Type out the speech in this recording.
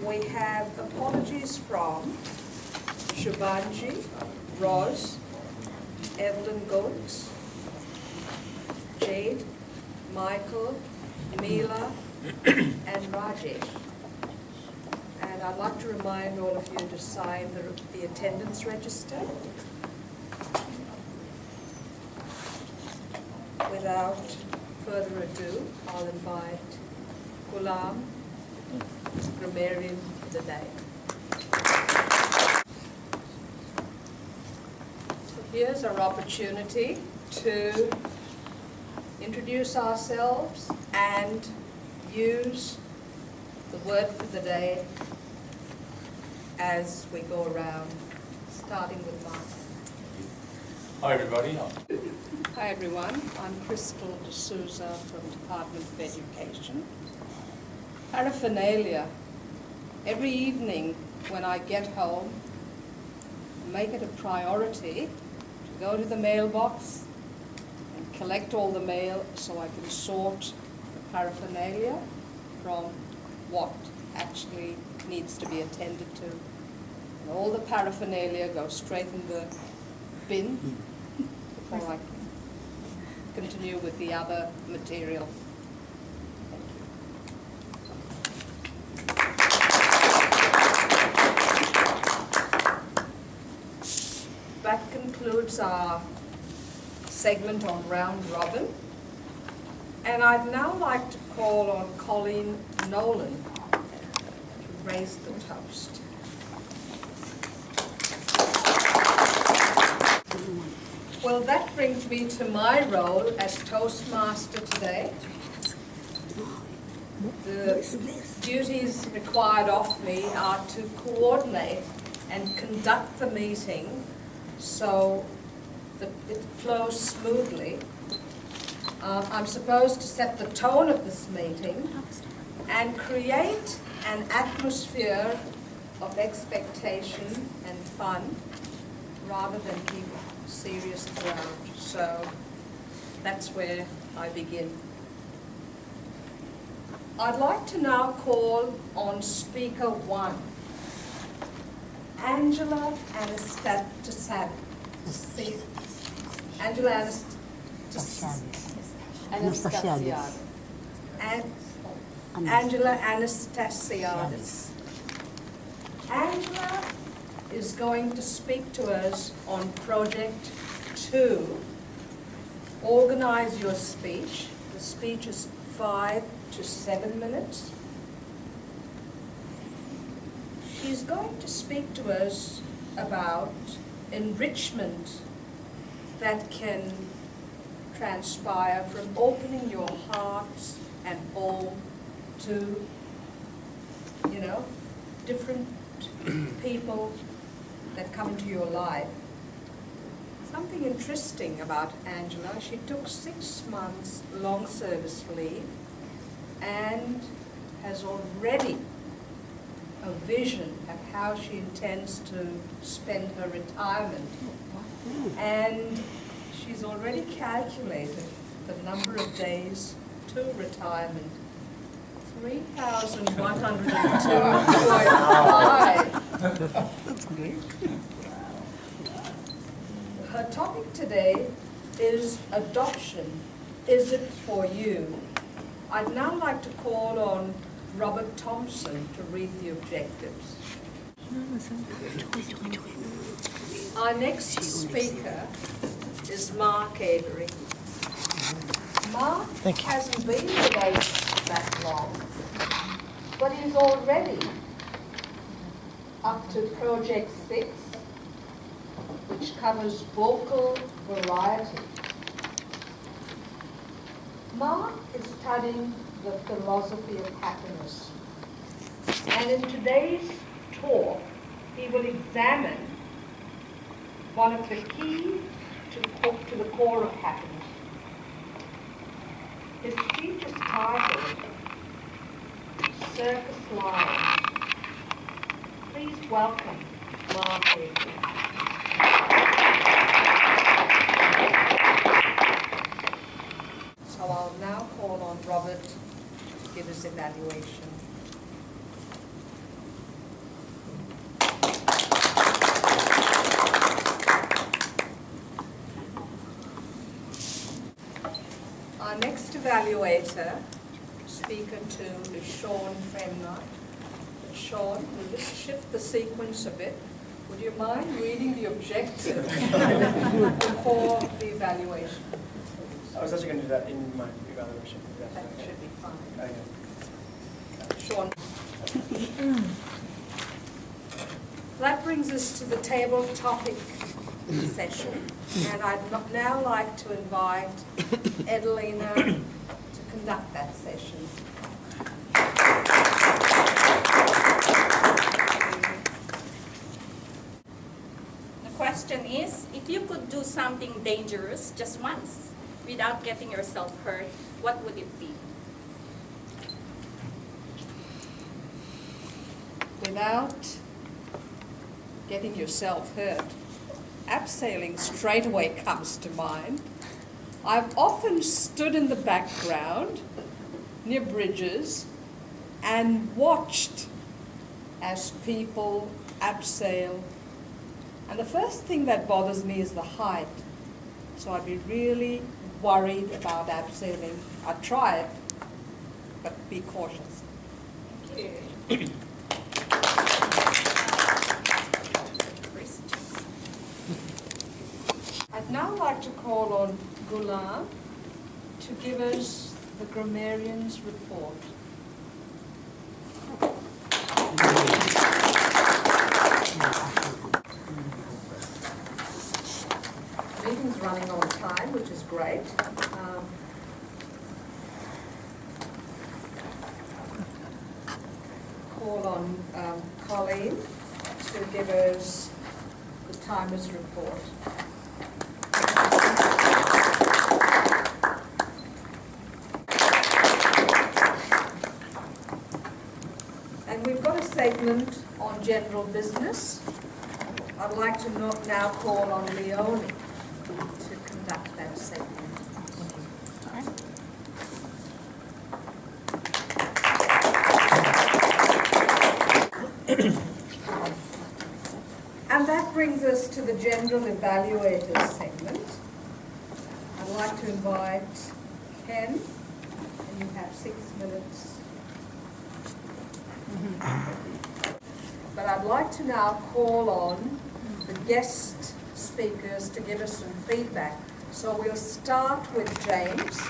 We have apologies from Shubhanji, Roz, Evelyn Goetz, Jade, Michael, Mila, and Rajesh. And I'd like to remind all of you to sign the attendance register. Without further ado, I'll invite Ghulam, grammarian of the day. So here's our opportunity to introduce ourselves and use the word for the day as we go around, starting with Mark. Hi everybody. Hi everyone, I'm Crystal D'Souza from Department of Education. Paraphernalia. Every evening when I get home, I make it a priority to go to the mailbox and collect all the mail so I can sort the paraphernalia from what actually needs to be attended to. And all the paraphernalia goes straight in the bin before I continue with the other material. That concludes our segment on Round Robin. And I'd now like to call on Colleen Nolan to raise the toast. Well, that brings me to my role as Toastmaster today. The duties required of me are to coordinate and conduct the meeting so that it flows smoothly. I'm supposed to set the tone of this meeting and create an atmosphere of expectation and fun rather than keep serious ground. So that's where I begin. I'd like to now call on speaker one, Angela Anastasiadis. Angela Anastasiadis. Angela Anastasiadis. Angela is going to speak to us on Project 2, Organize Your Speech. The speech is 5 to 7 minutes. She's going to speak to us about enrichment that can transpire from opening your hearts and home to, different people that come into your life. Something interesting about Angela, she took 6 months long service leave and has already a vision of how she intends to spend her retirement. And she's already calculated the number of days to retirement. 3,102.5. That's great. Her topic today is adoption. Is it for you? I'd now like to call on Robert Thompson to read the objectives. Our next speaker is Mark Avery. Mark hasn't been with us that long, but he's already up to Project 6, which covers vocal variety. Mark is studying the philosophy of happiness, and in today's talk, he will examine one of the keys to the core of happiness. His speech is titled Circus Lion. Please welcome Mark Avery. So I'll now call on Robert to give his evaluation. evaluator, speaker 2, is Sean Fremnight. Sean, we'll just shift the sequence a bit. Would you mind reading the objective before the evaluation? I was actually going to do that in my evaluation. That should be fine. Okay. Sean. That brings us to the table topic session, and I'd now like to invite Edelina to conduct that session. The question is, if you could do something dangerous just once without getting yourself hurt, what would it be? Without getting yourself hurt, abseiling straight away comes to mind. I've often stood in the background near bridges and watched as people abseil. And the first thing that bothers me is the height. So I'd be really worried about abseiling. I'd try it, but be cautious. Thank you. I'd now like to call on Gulam to give us the grammarian's report. The meeting's running on time, which is great. Call on Colleen to give us the timer's report. And we've got a segment on general business. I'd like to now call on Leonie to conduct that segment. And that brings us to the general evaluators segment. I'd like to invite Ken, and you have 6 minutes. But I'd like to now call on the guest speakers to give us some feedback. So we'll start with James.